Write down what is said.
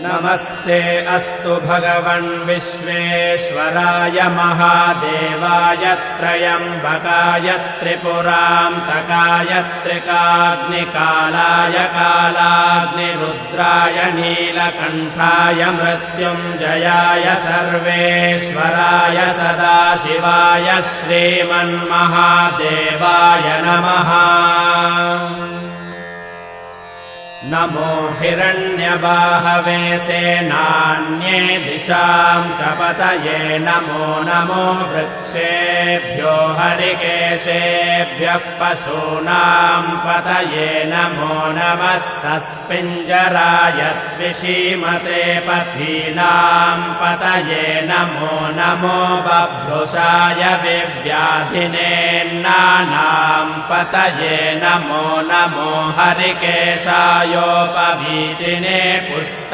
नमस्ते अस्तु भगवन् विश्वेश्वराय महादेवाय त्रयम्बकाय त्रिपुरान्तकाय त्रिकाग्निकालाय कालाग्निरुद्राय नीलकण्ठाय मृत्युञ्जयाय सर्वेश्वराय सदाशिवाय श्रीमन्महादेवाय नमः। नमो हिरण्यबाहवे सेनान्ये दिशां च पतये नमो नमो वृक्षेभ्यो हरिकेशेभ्यः पशूनां पतये नमो नमः सस्पिञ्जराय द्विषीमते पथीनां पतये नमो नमो बभ्रुषाय विव्याधिनेन्नानां पतये नमो नमो हरिकेशाय योपवीतिने पुष्ट